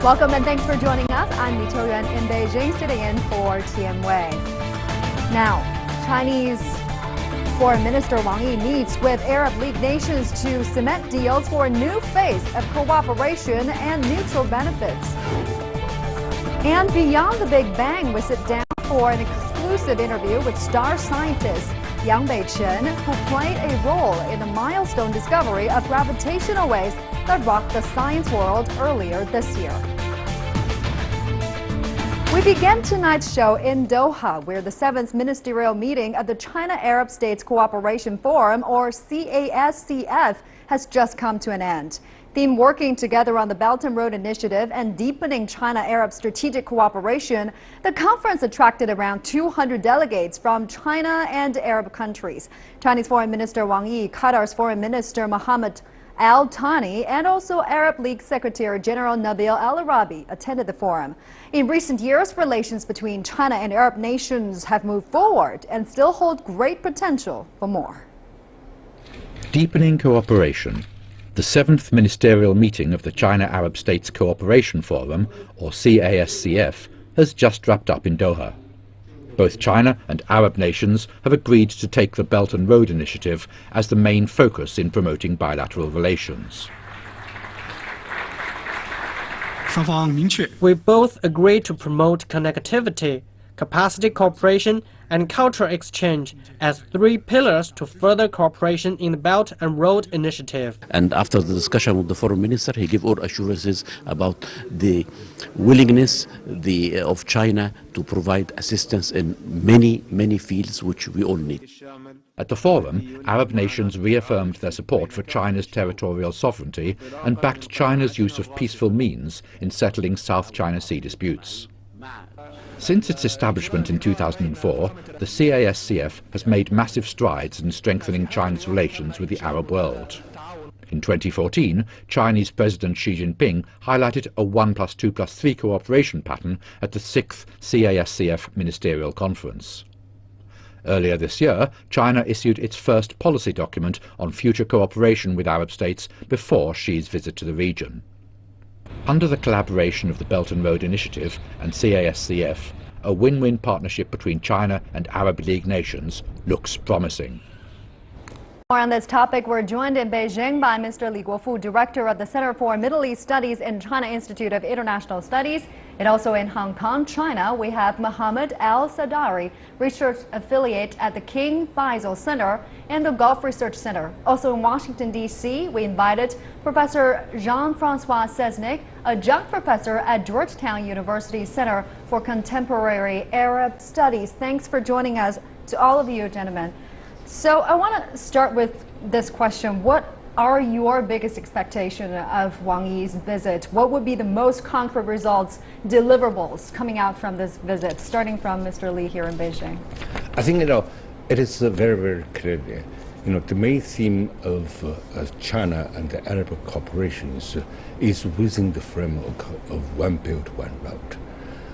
Welcome and thanks for joining us. I'm Li Yuan in Beijing, sitting in for Yanbei. Now, Chinese Foreign Minister Wang Yi meets with Arab League nations to cement deals for a new phase of cooperation and mutual benefits. And beyond the Big Bang, we sit down for an exclusive interview with star scientist Yanbei Chen, who played a role in the milestone discovery of gravitational waves that rocked the science world earlier this year. We begin tonight's show in Doha, where the 7th ministerial meeting of the China-Arab States Cooperation Forum, or CASCF, has just come to an end. Theme working together on the Belt and Road Initiative and deepening China-Arab strategic cooperation, the conference attracted around 200 delegates from China and Arab countries. Chinese Foreign Minister Wang Yi, Qatar's Foreign Minister Mohammed Al Thani, and also Arab League Secretary General Nabil Al-Arabi attended the forum. In recent years, relations between China and Arab nations have moved forward and still hold great potential for more. Deepening cooperation. The 7th ministerial meeting of the China-Arab States Cooperation Forum, or CASCF, has just wrapped up in Doha. Both China and Arab nations have agreed to take the Belt and Road Initiative as the main focus in promoting bilateral relations. We both agreed to promote connectivity, capacity cooperation, and cultural exchange as 3 pillars to further cooperation in the Belt and Road Initiative. And after the discussion with the foreign minister, he gave all assurances about the willingness of China to provide assistance in many fields which we all need. At the forum, Arab nations reaffirmed their support for China's territorial sovereignty and backed China's use of peaceful means in settling South China Sea disputes. Since its establishment in 2004, the CASCF has made massive strides in strengthening China's relations with the Arab world. In 2014, Chinese President Xi Jinping highlighted a 1+2+3 cooperation pattern at the 6th CASCF Ministerial Conference. Earlier this year, China issued its first policy document on future cooperation with Arab states before Xi's visit to the region. Under the collaboration of the Belt and Road Initiative and CASCF, a win-win partnership between China and Arab League nations looks promising. More on this topic, we're joined in Beijing by Mr. Li Guofu, Director of the Center for Middle East Studies in China Institute of International Studies. And also in Hong Kong, China, we have Mohammed Al-Sadari, Research Affiliate at the King Faisal Center and the Gulf Research Center. Also in Washington, D.C., we invited Professor Jean-Francois Sesnick, Adjunct Professor at Georgetown University Center for Contemporary Arab Studies. Thanks for joining us, to all of you, gentlemen. So I want to start with this question. What are your biggest expectations of Wang Yi's visit? What would be the most concrete results, deliverables coming out from this visit, starting from Mr. Li here in Beijing? I think, it is very clear. The main theme of China and the Arab cooperations is within the framework of One Belt, One Road.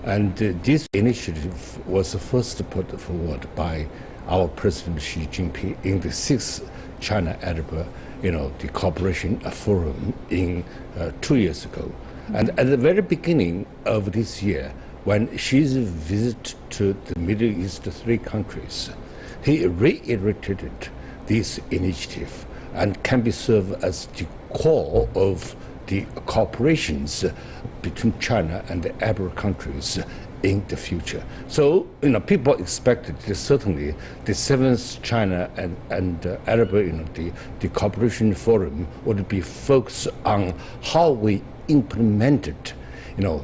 And this initiative was first put forward by our President Xi Jinping in the 6th China-Arab the Cooperation Forum in 2 years ago. And at the very beginning of this year, when Xi's visit to the Middle East 3 countries, he reiterated this initiative and can be served as the core of the cooperations between China and the Arab countries in the future. So, people expected that certainly the 7th China and Arab, the Cooperation Forum would be focused on how we implemented,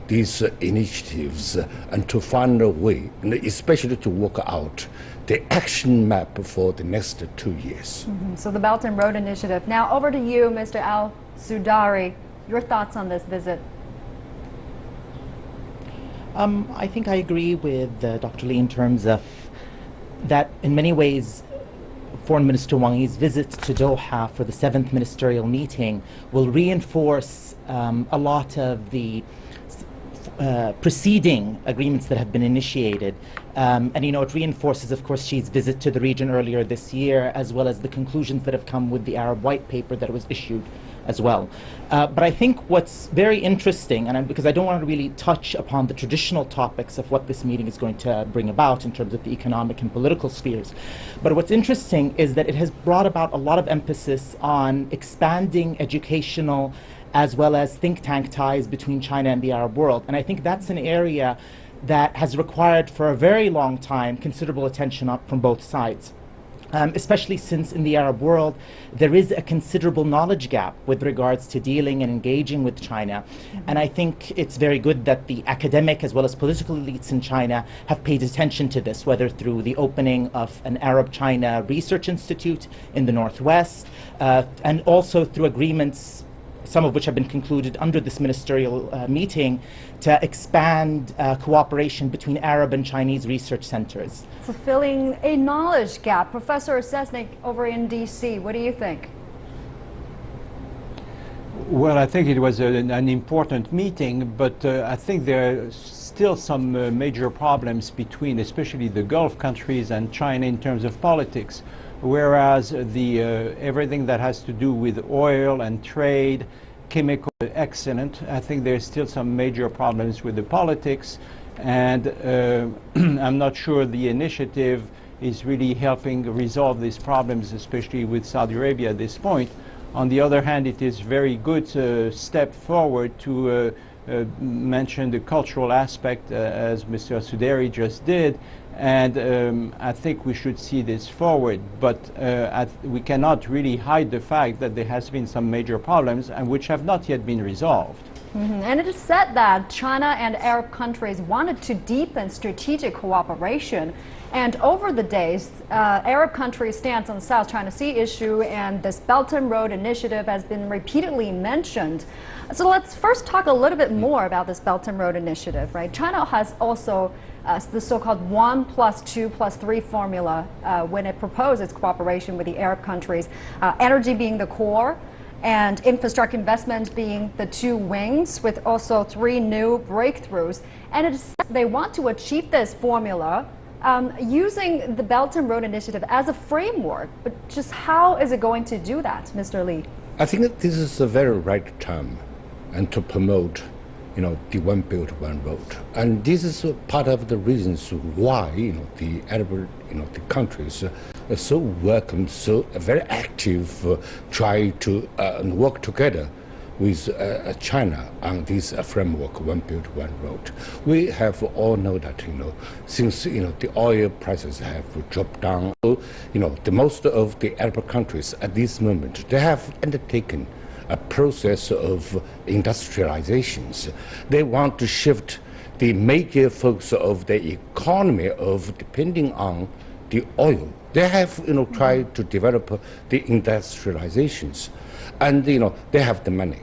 these initiatives and to find a way, especially to work out the action map for the next 2 years. So the Belt and Road Initiative. Now over to you, Mr. Al-Sadari. Your thoughts on this visit? I think I agree with Dr. Li in terms of that in many ways Foreign Minister Wang Yi's visit to Doha for the 7th ministerial meeting will reinforce a lot of the preceding agreements that have been initiated. And it reinforces, of course, Xi's visit to the region earlier this year, as well as the conclusions that have come with the Arab White Paper that was issued as well. But I think what's very interesting, because I don't want to really touch upon the traditional topics of what this meeting is going to bring about in terms of the economic and political spheres, but what's interesting is that it has brought about a lot of emphasis on expanding educational as well as think tank ties between China and the Arab world. And I think that's an area that has required for a very long time considerable attention up from both sides. Especially since in the Arab world there is a considerable knowledge gap with regards to dealing and engaging with China. And I think it's very good that the academic as well as political elites in China have paid attention to this, whether through the opening of an Arab-China Research Institute in the Northwest, and also through agreements, some of which have been concluded under this ministerial meeting, to expand cooperation between Arab and Chinese research centers. Fulfilling a knowledge gap. Professor Sesnick over in D.C., what do you think? Well, I think it was an important meeting, but I think there are still some major problems between especially the Gulf countries and China in terms of politics. Whereas the everything that has to do with oil and trade, chemical, excellent. I think there's still some major problems with the politics, and I'm not sure the initiative is really helping resolve these problems, especially with Saudi Arabia at this point. On the other hand, it is very good step forward to mention the cultural aspect, as Mr. Suderi just did. And I think we should see this forward, but we cannot really hide the fact that there has been some major problems and which have not yet been resolved. And it is said that China and Arab countries wanted to deepen strategic cooperation. And over the days, Arab countries' stance on the South China Sea issue and this Belt and Road Initiative has been repeatedly mentioned. So let's first talk a little bit more about this Belt and Road Initiative, right? China has also the so-called 1+2+3 formula when it proposes cooperation with the Arab countries, energy being the core and infrastructure investment being the two wings, with also 3 new breakthroughs. And they want to achieve this formula using the Belt and Road Initiative as a framework. But just how is it going to do that, Mr. Li? I think that this is a very right time and to promote the One Belt, One Road. And this is part of the reasons why, the Arab, the countries are so welcome, so very active, try to work together with China on this framework, One Belt, One Road. We have all know that, since, the oil prices have dropped down, the most of the Arab countries at this moment, they have undertaken a process of industrializations. They want to shift the major focus of the economy of depending on the oil. They have, tried to develop the industrializations, and they have the money,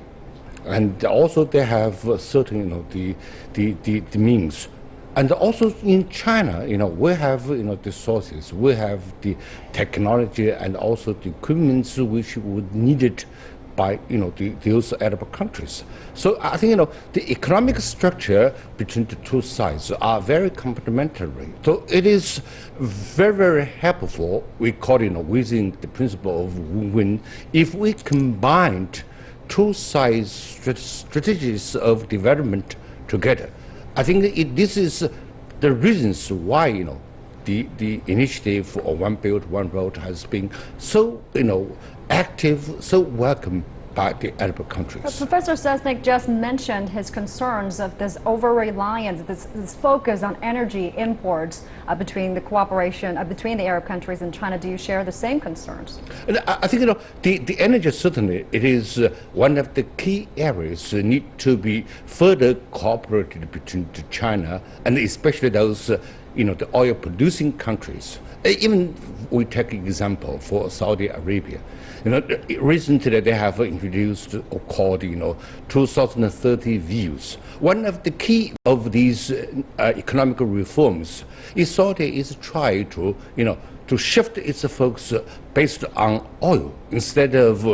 and also they have certain, the means. And also in China, we have, the sources, we have the technology and also the equipment which would needed by those Arab countries. So I think the economic structure between the two sides are very complementary. So it is very, very helpful. We call it within the principle of win-win. If we combined two sides strategies of development together, I think this is the reasons why the initiative for One Belt, One Road has been so active, so welcome by the Arab countries. But Professor Sesnick just mentioned his concerns of this over-reliance, this focus on energy imports between the cooperation between the Arab countries and China. Do you share the same concerns? And I think the energy certainly it is one of the key areas need to be further cooperated between China and especially those the oil producing countries. Even we take an example for Saudi Arabia. Recently they have introduced or called 2030 views. One of the key of these economic reforms is Saudi is try to to shift its focus based on oil instead of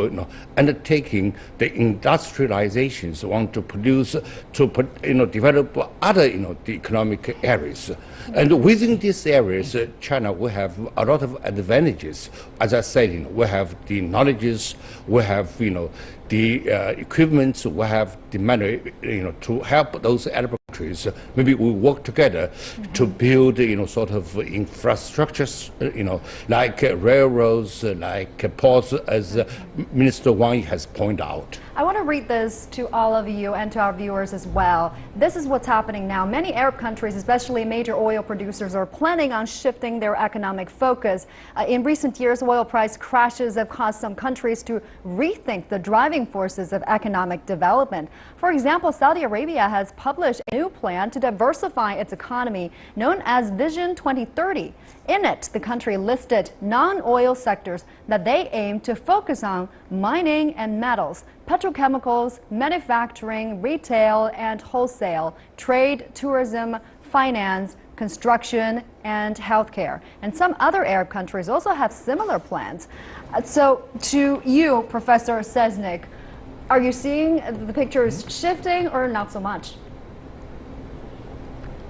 undertaking the industrializations, want to produce, to develop other the economic areas. And within these areas, China will have a lot of advantages. As I said, we have the knowledges, we have the equipment, we have the money to help those Arab countries. Maybe we work together to build sort of infrastructures, like railroads, like ports, as Minister Wang has pointed out. I want to read this to all of you and to our viewers as well. This is what's happening now. Many Arab countries, especially major oil producers, are planning on shifting their economic focus. In recent years, oil price crashes have caused some countries to rethink the driving forces of economic development. For example, Saudi Arabia has published a new plan to diversify its economy known as Vision 2030. In it, the country listed non-oil sectors that they aim to focus on: mining and metals, petrochemicals, manufacturing, retail and wholesale, trade, tourism, finance, construction, and healthcare. And some other Arab countries also have similar plans. So to you, Professor Sesnik, are you seeing the pictures shifting or not so much?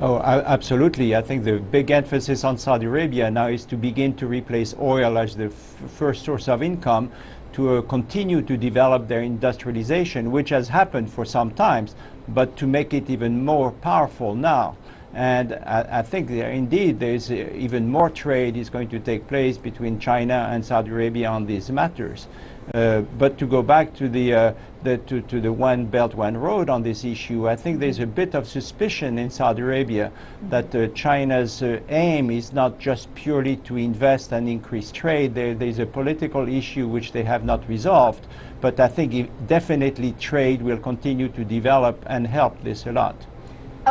Oh, absolutely. I think the big emphasis on Saudi Arabia now is to begin to replace oil as the first source of income, to continue to develop their industrialization, which has happened for some times, but to make it even more powerful now. And I think indeed there's even more trade is going to take place between China and Saudi Arabia on these matters. But to go back to the One Belt, One Road on this issue, I think there's a bit of suspicion in Saudi Arabia that China's aim is not just purely to invest and increase trade. There's a political issue which they have not resolved. But I think definitely trade will continue to develop and help this a lot.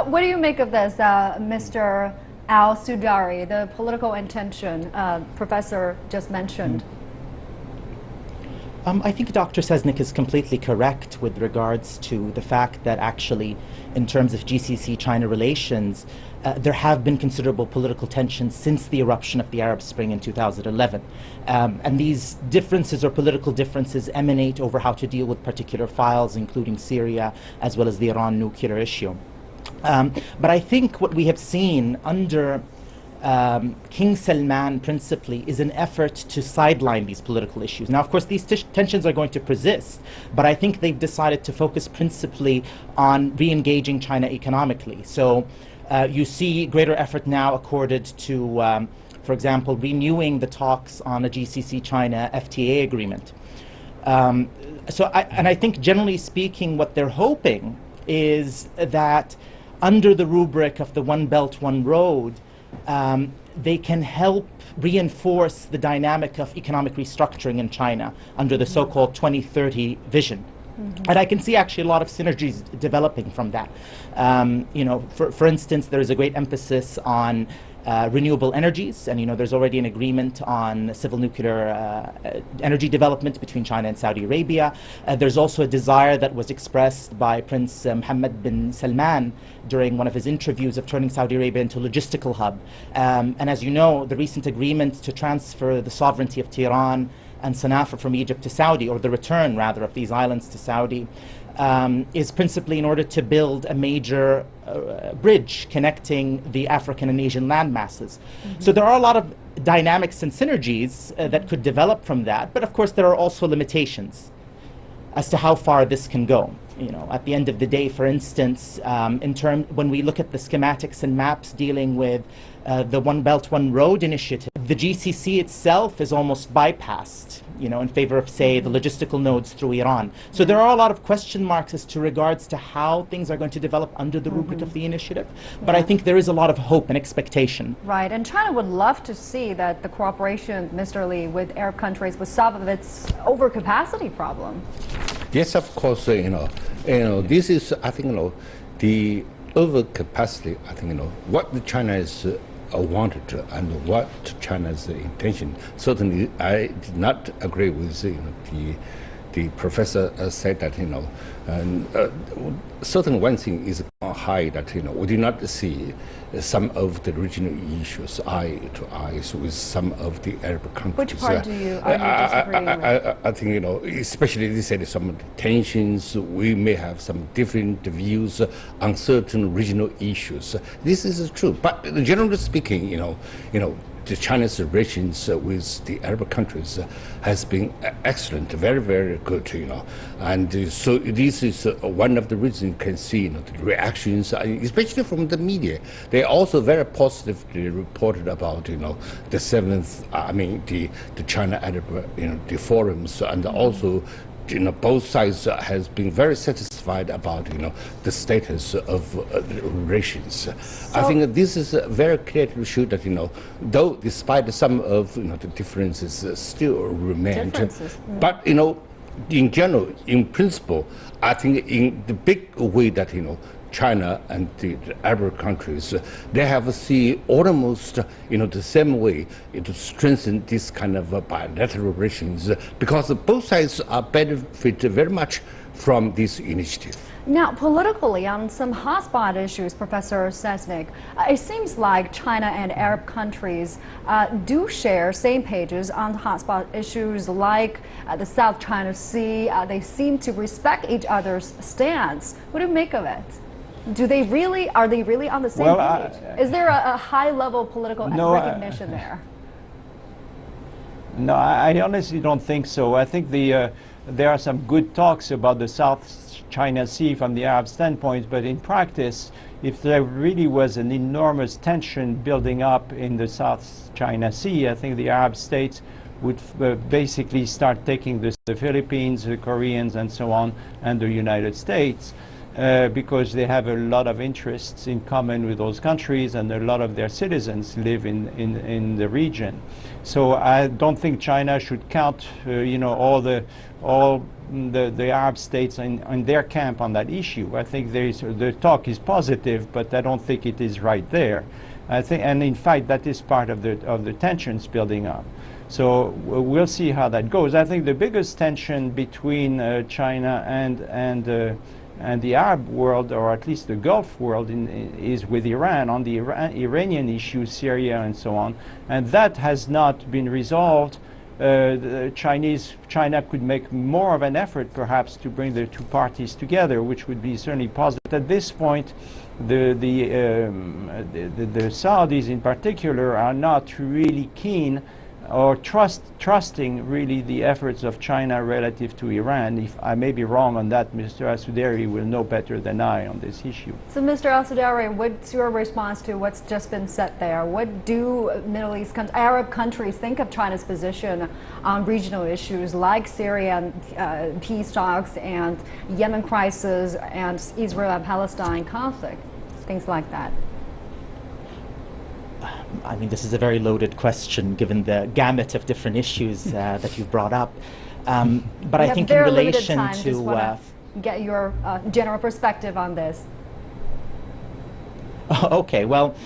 What do you make of this, Mr. Al-Sudari, the political intention Professor just mentioned? I think Dr. Sesnik is completely correct with regards to the fact that actually, in terms of GCC-China relations, there have been considerable political tensions since the eruption of the Arab Spring in 2011. And these differences or political differences emanate over how to deal with particular files, including Syria, as well as the Iran nuclear issue. But I think what we have seen under King Salman principally is an effort to sideline these political issues. Now, of course, these tensions are going to persist, but I think they've decided to focus principally on re-engaging China economically. So you see greater effort now accorded to, for example, renewing the talks on a GCC-China FTA agreement. And I think generally speaking, what they're hoping is that under the rubric of the One Belt, One Road, they can help reinforce the dynamic of economic restructuring in China under the so-called 2030 vision. And I can see actually a lot of synergies developing from that. For instance, there is a great emphasis on renewable energies, and there's already an agreement on civil nuclear energy development between China and Saudi Arabia. There's also a desire that was expressed by Prince Mohammed bin Salman during one of his interviews of turning Saudi Arabia into a logistical hub. And as you know, the recent agreement to transfer the sovereignty of Tehran and Sana'a from Egypt to Saudi, or the return rather of these islands to Saudi, is principally in order to build a major bridge connecting the African and Asian land masses. So there are a lot of dynamics and synergies that could develop from that, but of course there are also limitations as to how far this can go. At the end of the day, for instance, when we look at the schematics and maps dealing with the One Belt, One Road initiative, the GCC itself is almost bypassed, in favor of, say, the logistical nodes through Iran. So there are a lot of question marks as to regards to how things are going to develop under the rubric of the initiative. But I think there is a lot of hope and expectation. Right, and China would love to see that the cooperation, Mr. Li, with Arab countries would solve its overcapacity problem. Yes, of course, this is, I think, the overcapacity, I think, what China is wanted and what China's intention. Certainly, I did not agree with the professor said that, certain one thing is high that, we do not see some of the regional issues eye to eyes with some of the Arab countries. Which part are you disagreeing with? I think, especially they said some of the tensions, we may have some different views on certain regional issues. This is true, but generally speaking, the China's relations with the Arab countries has been excellent, very, very good, and so this is one of the reasons you can see, the reactions, especially from the media. They also very positively reported about, the seventh, the China-Arab, the forums, and also both sides has been very satisfied about the status of relations. I think this is very clear to show that though despite some of the differences still remain, but in general, in principle, I think in the big way that China and the Arab countries, they have seen almost the same way to strengthen this kind of bilateral relations, because both sides are benefit very much from this initiative. Now, politically, on some hotspot issues, Professor Sesnik, it seems like China and Arab countries do share same pages on hotspot issues like the South China Sea. They seem to respect each other's stance. What do you make of it? Are they really on the same page? Is there a high-level political recognition there? No, I honestly don't think so. I think there are some good talks about the South China Sea from the Arab standpoint, but in practice, if there really was an enormous tension building up in the South China Sea, I think the Arab states would basically start taking the Philippines, the Koreans, and so on, and the United States, because they have a lot of interests in common with those countries, and a lot of their citizens live in the region. So I don't think China should count, all the Arab states in their camp on that issue. I think the talk is positive, but I don't think it is right there. I think, and in fact, that is part of the tensions building up. So we'll see how that goes. I think the biggest tension between China and the Arab world, or at least the Gulf world, is with Iran, on the Iranian issue, Syria, and so on. And that has not been resolved. China could make more of an effort, perhaps, to bring the two parties together, which would be certainly positive. At this point, the Saudis, in particular, are not really keen or trusting really the efforts of China relative to Iran. If I may be wrong on that, Mr. Al-Sudari will know better than I on this issue. So, Mr. Al-Sudari, what's your response to what's just been said there? What do Middle East Arab countries think of China's position on regional issues like Syria peace talks and Yemen crisis and Israel and Palestine conflict, things like that? I mean, this is a very loaded question given the gamut of different issues that you've brought up. But I think in relation to get your general perspective on this. Okay, well,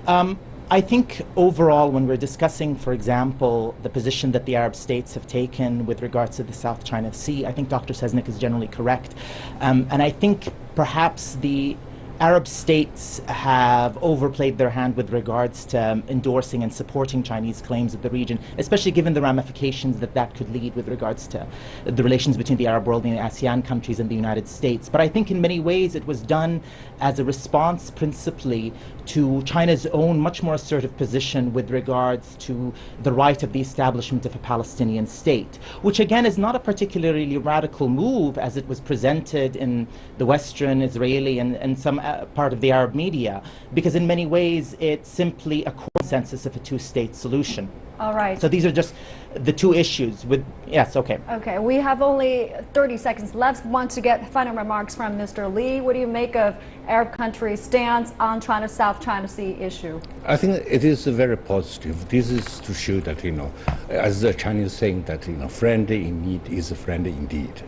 I think overall when we're discussing, for example, the position that the Arab states have taken with regards to the South China Sea, I think Dr. Sesnik is generally correct. And I think perhaps the Arab states have overplayed their hand with regards to endorsing and supporting Chinese claims of the region, especially given the ramifications that could lead with regards to the relations between the Arab world and the ASEAN countries and the United States. But I think in many ways it was done as a response principally to China's own much more assertive position with regards to the right of the establishment of a Palestinian state, which again is not a particularly radical move as it was presented in the Western, Israeli, and some part of the Arab media, because in many ways it's simply a consensus of a two-state solution. All right. So these are just the two issues with, yes, okay. Okay, we have only 30 seconds left. Want to get final remarks from Mr. Lee. What do you make of Arab countries' stance on China's South China Sea issue? I think it is very positive. This is to show that, as the Chinese saying that, friend in need is a friend indeed.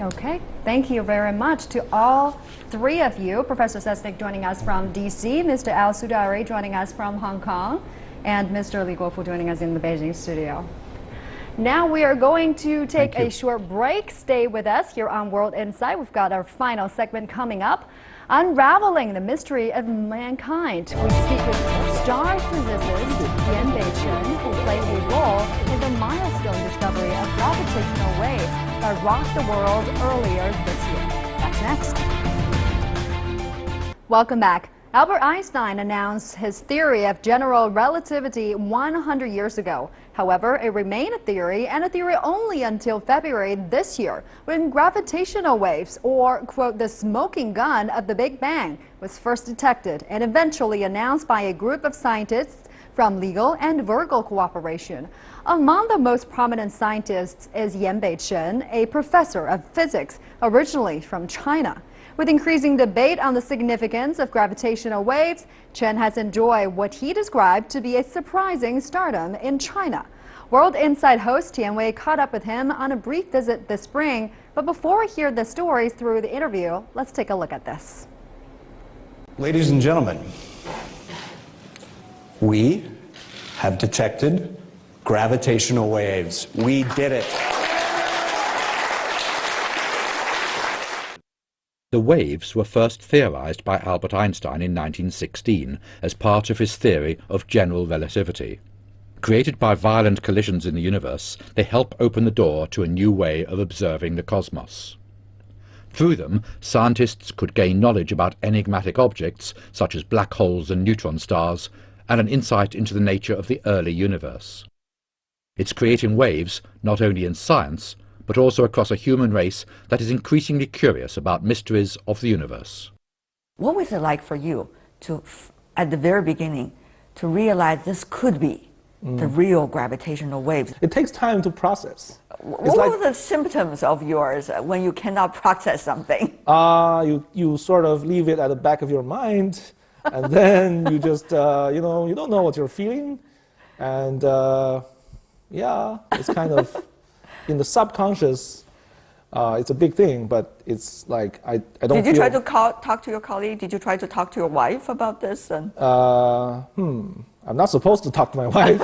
Okay, thank you very much to all three of you. Professor Sesnik joining us from DC, Mr. Al-Sudari joining us from Hong Kong, and Mr. Li Guofu joining us in the Beijing studio. Now we are going to take a short break. Stay with us here on World Insight. We've got our final segment coming up, unraveling the mystery of mankind. We speak with star physicist Yanbei Chen, who played a role in the milestone discovery of gravitational waves that rocked the world earlier this year. That's next. Welcome back. Albert Einstein announced his theory of general relativity 100 years ago. However, it remained a theory, and a theory only until February this year, when gravitational waves, or, quote, the smoking gun of the Big Bang, was first detected and eventually announced by a group of scientists from LIGO and Virgo Cooperation. Among the most prominent scientists is Yanbei Chen, a professor of physics originally from China. With increasing debate on the significance of gravitational waves, Chen has enjoyed what he described to be a surprising stardom in China. World Insight host Yanbei caught up with him on a brief visit this spring. But before we hear the stories through the interview, let's take a look at this. Ladies and gentlemen, we have detected gravitational waves. We did it. The waves were first theorized by Albert Einstein in 1916 as part of his theory of general relativity. Created by violent collisions in the universe, they help open the door to a new way of observing the cosmos. Through them, scientists could gain knowledge about enigmatic objects such as black holes and neutron stars, and an insight into the nature of the early universe. It's creating waves not only in science, but also across a human race that is increasingly curious about mysteries of the universe. What was it like for you to, at the very beginning, to realize this could be the real gravitational waves? It takes time to process. What were the symptoms of yours when you cannot process something? You sort of leave it at the back of your mind, and then you just, you don't know what you're feeling. And yeah, it's kind of, in the subconscious, it's a big thing, but it's like, I don't Did you feel... try to talk to your colleague? Did you try to talk to your wife about this? And I'm not supposed to talk to my wife.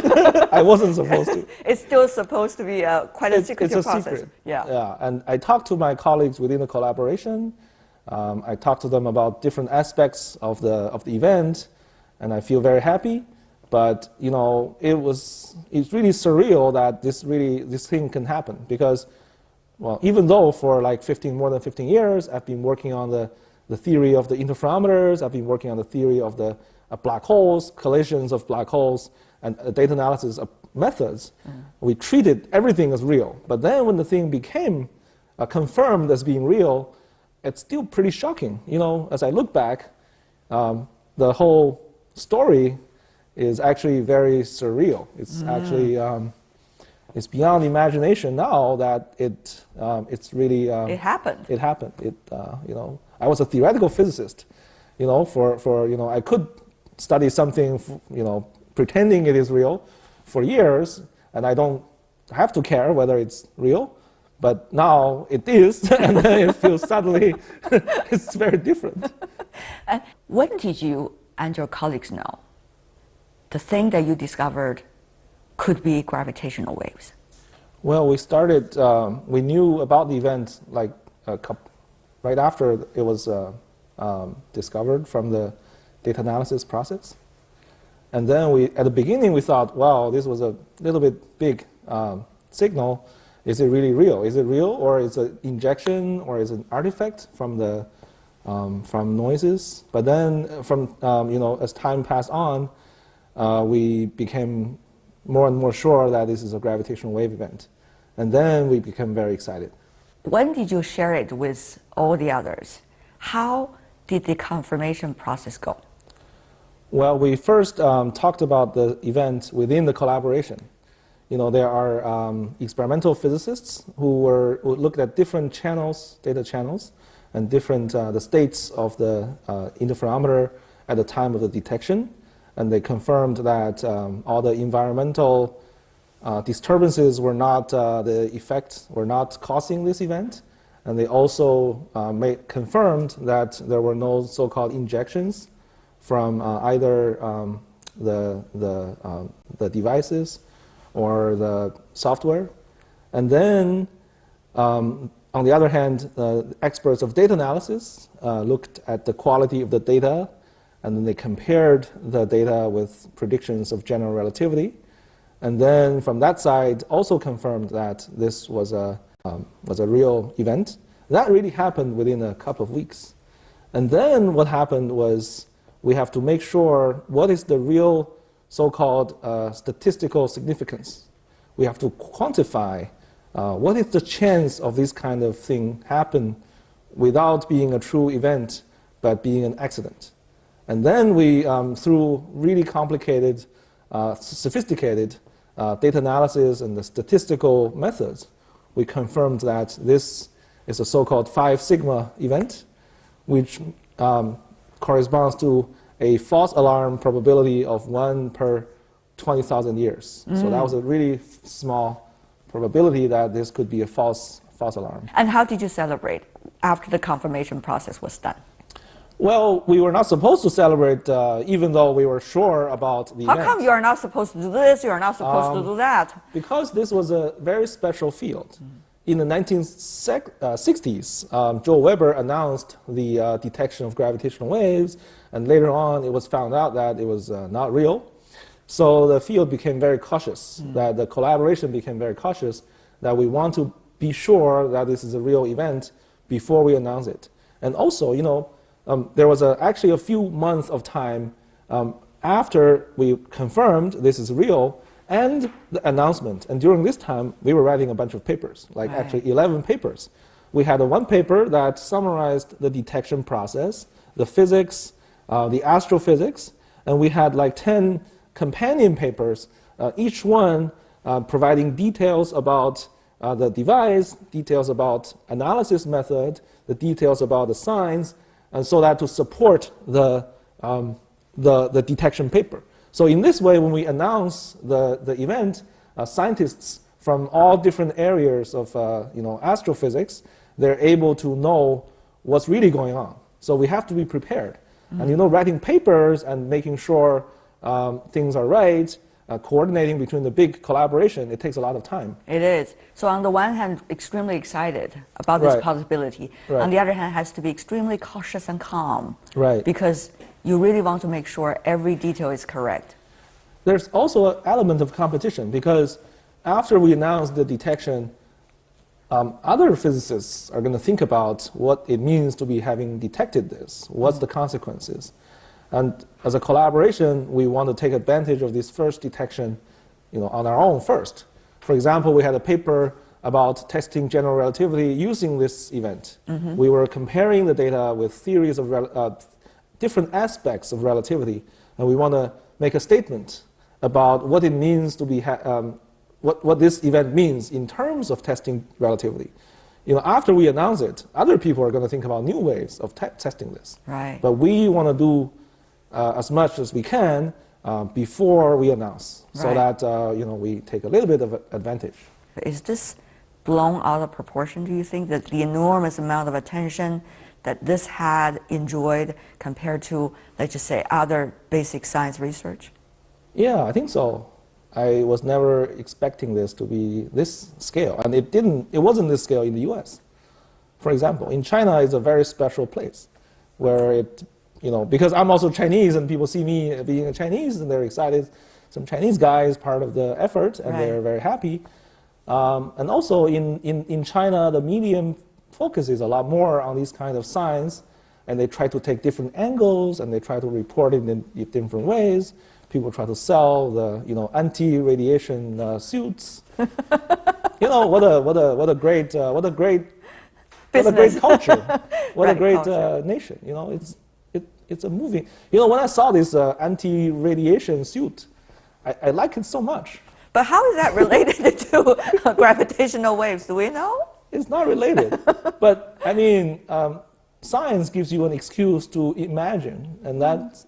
I wasn't supposed to. It's still supposed to be quite a secretive process. Secret. Yeah. And I talked to my colleagues within the collaboration. I talked to them about different aspects of the event, and I feel very happy. But it's really surreal that this thing can happen, because, well, even though for like more than 15 years I've been working on the theory of the interferometers, I've been working on the theory of the black holes, collisions of black holes, and data analysis of methods. We treated everything as real. But then when the thing became confirmed as being real, it's still pretty shocking. As I look back, the whole story is actually very surreal. It's actually it's beyond imagination now that it's really it happened. It happened. I was a theoretical physicist. I could study something, pretending it is real for years, and I don't have to care whether it's real. But now it is, and then it feels suddenly it's very different. When did you and your colleagues know the thing that you discovered could be gravitational waves? Well, we knew about the event like right after it was discovered from the data analysis process. And then at the beginning we thought, wow, this was a little bit big signal. Is it really real? Is it real, or is it injection, or is it an artifact from noises? But then as time passed on, we became more and more sure that this is a gravitational wave event. And then we became very excited. When did you share it with all the others? How did the confirmation process go? Well, we first talked about the event within the collaboration. There are experimental physicists who looked at different channels, data channels, and different the states of the interferometer at the time of the detection. And they confirmed that all the environmental disturbances were not were not causing this event. And they also confirmed that there were no so-called injections from either the devices or the software. And then, on the other hand, experts of data analysis looked at the quality of the data, and then they compared the data with predictions of general relativity. And then from that side, also confirmed that this was a real event. That really happened within a couple of weeks. And then what happened was we have to make sure what is the real so-called statistical significance. We have to quantify what is the chance of this kind of thing happen without being a true event, but being an accident. And then we, through really complicated, sophisticated data analysis and the statistical methods, we confirmed that this is a so-called 5 sigma event, which corresponds to a false alarm probability of 1 per 20,000 years. So that was a really small probability that this could be a false alarm. And how did you celebrate after the confirmation process was done? Well, we were not supposed to celebrate, even though we were sure about the event. How come you are not supposed to do this, you are not supposed to do that? Because this was a very special field. In the 1960s, Joel Weber announced the detection of gravitational waves, and later on it was found out that it was not real. So the field became very cautious, that the collaboration became very cautious, that we want to be sure that this is a real event before we announce it. And also, you know, there was actually a few months of time after we confirmed this is real and the announcement. And during this time, we were writing a bunch of papers, like actually 11 papers. We had one paper that summarized the detection process, the physics, the astrophysics, and we had like 10 companion papers, each one providing details about the device, details about analysis method, the details about the signs, and so that to support the detection paper. So in this way, when we announce the event, scientists from all different areas of astrophysics, they're able to know what's really going on. So we have to be prepared. And writing papers and making sure things are right, coordinating between the big collaboration, it takes a lot of time. It is. So on the one hand, extremely excited about this possibility. Right. On the other hand, has to be extremely cautious and calm. Right. Because you really want to make sure every detail is correct. There's also an element of competition, because after we announce the detection, other physicists are going to think about what it means to be having detected this, what's the consequences. And as a collaboration, we want to take advantage of this first detection on our own first. For example, we had a paper about testing general relativity using this event. We were comparing the data with theories of different aspects of relativity, and we want to make a statement about what it means to be, what this event means in terms of testing relativity. After we announce it, other people are going to think about new ways of testing this. Right. But we want to do as much as we can before we announce, so that we take a little bit of advantage. Is this blown out of proportion, do you think, that the enormous amount of attention that this had enjoyed compared to, let's just say, other basic science research? Yeah, I think so. I was never expecting this to be this scale, and it wasn't this scale in the US. For example, in China is a very special place where because I'm also Chinese and people see me being a Chinese and they're excited. Some Chinese guy is part of the effort and they're very happy. And also in China, the medium focuses a lot more on these kind of science, and they try to take different angles and they try to report it in different ways. People try to sell the anti-radiation suits. What a great culture, what a great nation. It's a movie. When I saw this anti-radiation suit, I like it so much. But how is that related to gravitational waves? Do we know? It's not related. But I mean, science gives you an excuse to imagine, and that's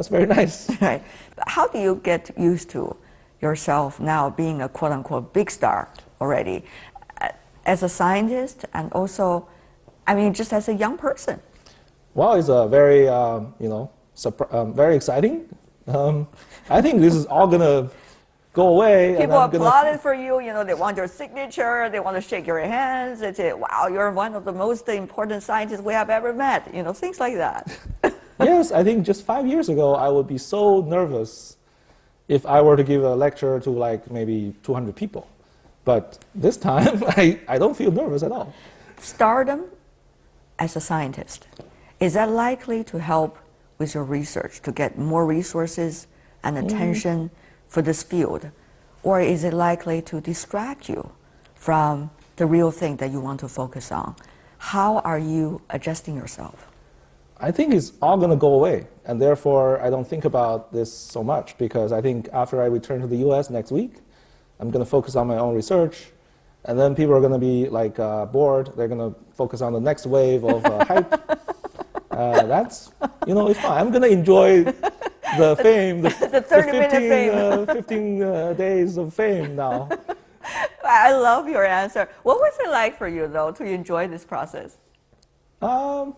very nice. Right. How do you get used to yourself now being a quote-unquote big star already, as a scientist and also, just as a young person? Well, it's a very, very exciting. I think this is all going to go away. People applauded for you, you know, they want your signature, they want to shake your hands, they say, wow, you're one of the most important scientists we have ever met, you know, things like that. Yes, I think just 5 years ago, I would be so nervous if I were to give a lecture to like maybe 200 people. But this time, I don't feel nervous at all. Stardom as a scientist, is that likely to help with your research, to get more resources and attention for this field? Or is it likely to distract you from the real thing that you want to focus on? How are you adjusting yourself? I think it's all going to go away, and therefore I don't think about this so much, because I think after I return to the US next week, I'm going to focus on my own research, and then people are going to be like bored. They're going to focus on the next wave of hype. That's, you know, it's fine. I'm going to enjoy the fame, the 15 days of fame now. I love your answer. What was it like for you, though, to enjoy this process? Oh,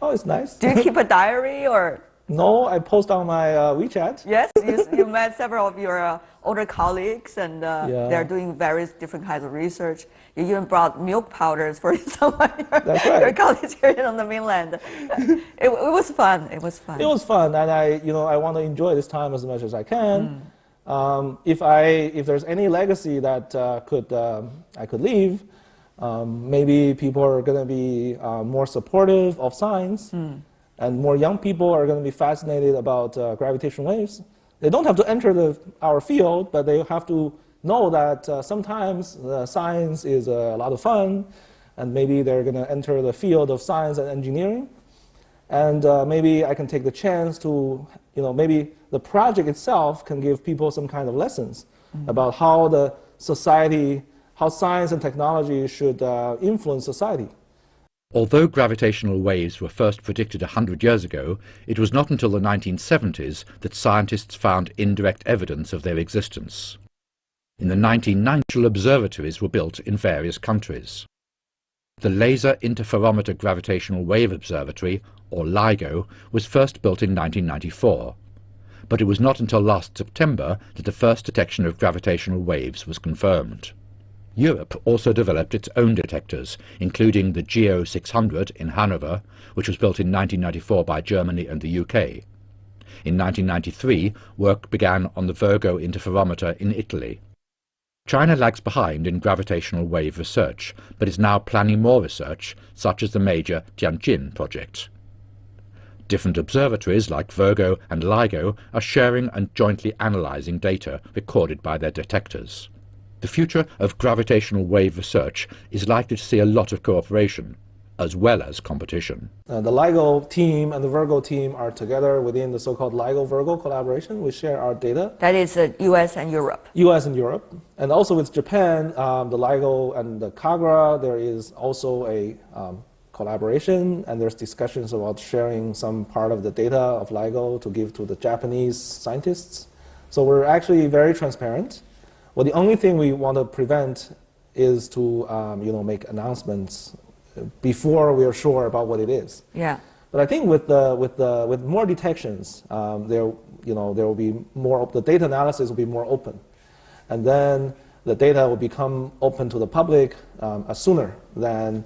it's nice. Do you keep a diary or? No, I post on my WeChat. Yes, you met several of your older colleagues, and they're doing various different kinds of research. You even brought milk powders for some of your colleagues here on the mainland. It was fun. It was fun. It was fun, and I want to enjoy this time as much as I can. If there's any legacy that I could leave, maybe people are going to be more supportive of science, and more young people are going to be fascinated about gravitational waves. They don't have to enter our field, but they have to know that sometimes science is a lot of fun, and maybe they're going to enter the field of science and engineering. And maybe I can take the chance to, maybe the project itself can give people some kind of lessons about how the society, how science and technology should influence society. Although gravitational waves were first predicted 100 years ago, it was not until the 1970s that scientists found indirect evidence of their existence. In the 1990s, observatories were built in various countries. The Laser Interferometer Gravitational Wave Observatory, or LIGO, was first built in 1994. But it was not until last September that the first detection of gravitational waves was confirmed. Europe also developed its own detectors, including the GEO 600 in Hanover, which was built in 1994 by Germany and the UK. In 1993, work began on the Virgo interferometer in Italy. China lags behind in gravitational wave research, but is now planning more research, such as the major Tianjin project. Different observatories like Virgo and LIGO are sharing and jointly analysing data recorded by their detectors. The future of gravitational wave research is likely to see a lot of cooperation, as well as competition. The LIGO team and the Virgo team are together within the so-called LIGO-Virgo collaboration. We share our data. That is US and Europe. US and Europe. And also with Japan, the LIGO and the KAGRA, there is also a collaboration, and there's discussions about sharing some part of the data of LIGO to give to the Japanese scientists. So we're actually very transparent. Well, the only thing we want to prevent is to, make announcements before we are sure about what it is. Yeah. But I think with more detections, there will be more. The data analysis will be more open, and then the data will become open to the public sooner than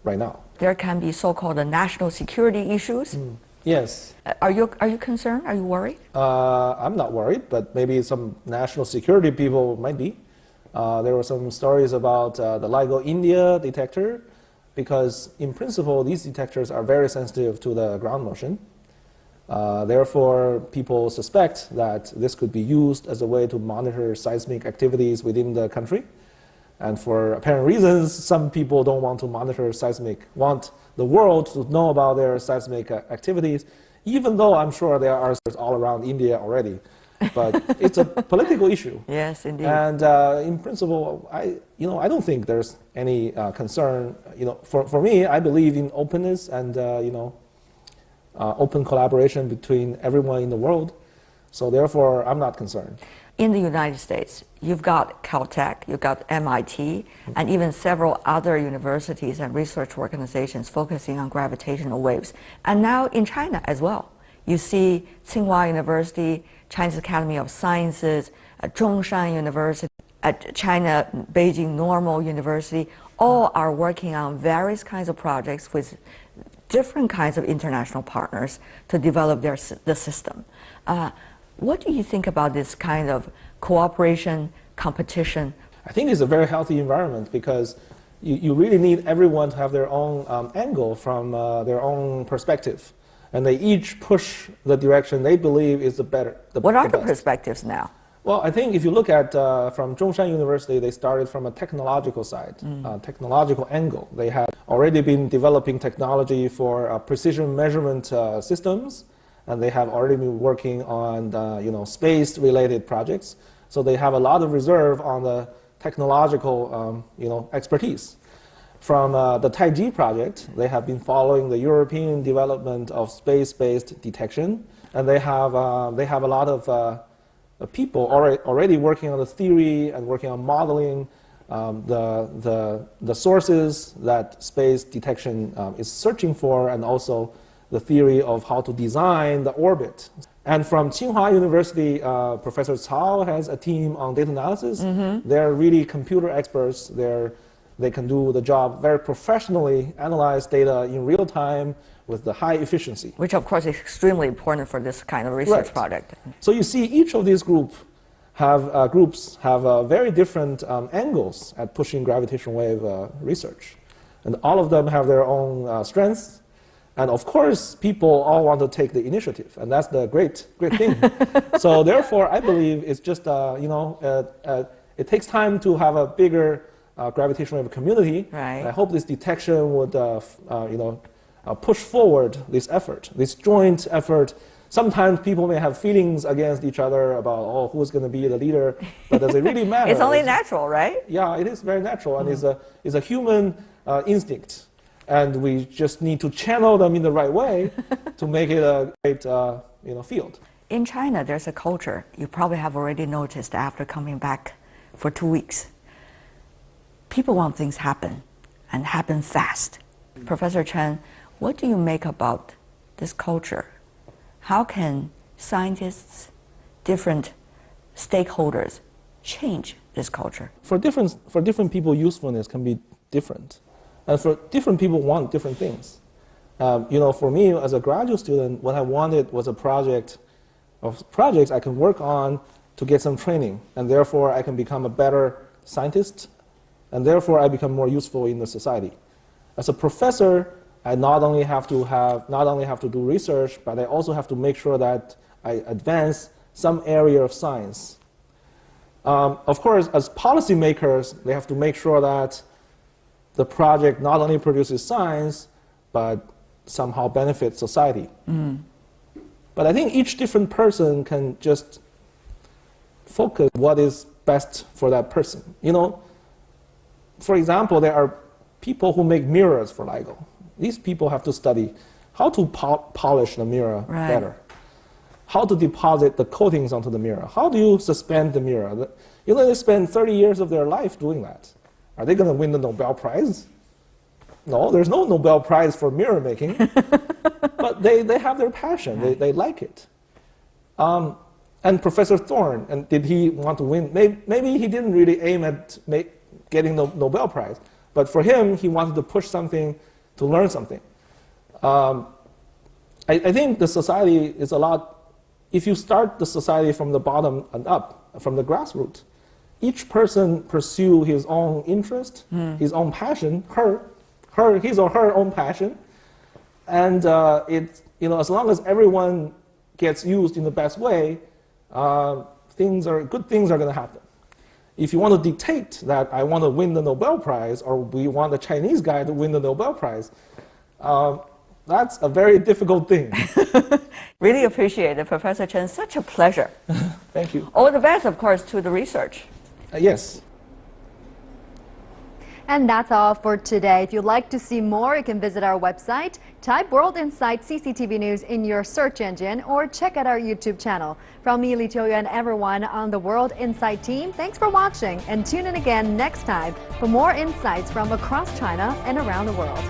right now. There can be so-called national security issues. Yes. Are you concerned? Are you worried? I'm not worried, but maybe some national security people might be. There were some stories about the LIGO India detector, because in principle, these detectors are very sensitive to the ground motion. Therefore, people suspect that this could be used as a way to monitor seismic activities within the country. And for apparent reasons, some people don't want to monitor want the world to know about their seismic activities, even though I'm sure there are answers all around India already. But it's a political issue. Yes, indeed. And in principle, I don't think there's any concern. For me, I believe in openness and open collaboration between everyone in the world. So therefore, I'm not concerned. In the United States, you've got Caltech, you've got MIT, and even several other universities and research organizations focusing on gravitational waves. And now in China as well. You see Tsinghua University, Chinese Academy of Sciences, Zhongshan University, at China, Beijing Normal University, all are working on various kinds of projects with different kinds of international partners to develop the system. What do you think about this kind of cooperation, competition? I think it's a very healthy environment because you really need everyone to have their own angle from their own perspective. And they each push the direction they believe is the better. What are the perspectives now? Well, I think if you look at from Zhongshan University, they started from a technological side, technological angle. They had already been developing technology for precision measurement systems, and they have already been working on space-related projects. So they have a lot of reserve on the technological expertise. From the Taiji project, they have been following the European development of space-based detection, and they have a lot of people already working on the theory and working on modeling the sources that space detection is searching for, and also the theory of how to design the orbit. And from Tsinghua University, Professor Cao has a team on data analysis. They're really computer experts. They can do the job very professionally, analyze data in real time with the high efficiency. Which, of course, is extremely important for this kind of research project. So you see each of these groups have very different angles at pushing gravitational wave research. And all of them have their own strengths. And of course, people all want to take the initiative. And that's the great thing. So therefore, I believe it's just, it takes time to have a bigger gravitational wave community. Right. And I hope this detection would push forward this effort, this joint effort. Sometimes people may have feelings against each other about, who's going to be the leader, but does it really matter? It's only natural, right? Yeah, it is very natural, and it's a human instinct, and we just need to channel them in the right way to make it a great field. In China, there's a culture you probably have already noticed after coming back for 2 weeks. People want things happen, and happen fast. Professor Chen, what do you make about this culture? How can scientists, different stakeholders, change this culture? For different people, usefulness can be different. And for different people want different things. For me, as a graduate student, what I wanted was a projects I can work on to get some training, and therefore I can become a better scientist, and therefore I become more useful in the society. As a professor, I not only have to do research, but I also have to make sure that I advance some area of science. Of course, as policymakers, they have to make sure that the project not only produces science, but somehow benefits society. But I think each different person can just focus what is best for that person. For example, there are people who make mirrors for LIGO. These people have to study how to polish the mirror better, how to deposit the coatings onto the mirror, how do you suspend the mirror. They spend 30 years of their life doing that. Are they going to win the Nobel Prize? No, there's no Nobel Prize for mirror making, but they have their passion, they like it. And Professor Thorne, and did he want to win? Maybe he didn't really aim at getting the Nobel Prize, but for him, he wanted to push something to learn something. I think the society is a lot, if you start the society from the bottom and up, from the grassroots, each person pursue his own interest, his own passion, his or her own passion, and as long as everyone gets used in the best way, good things are going to happen. If you want to dictate that I want to win the Nobel Prize, or we want the Chinese guy to win the Nobel Prize, that's a very difficult thing. Really appreciate it, Professor Chen. Such a pleasure. Thank you. All the best, of course, to the research. Yes. And that's all for today. If you'd like to see more, you can visit our website, type World Insight CCTV News in your search engine, or check out our YouTube channel. From me, Li Qiuyu, and everyone on the World Insight team, thanks for watching, and tune in again next time for more insights from across China and around the world.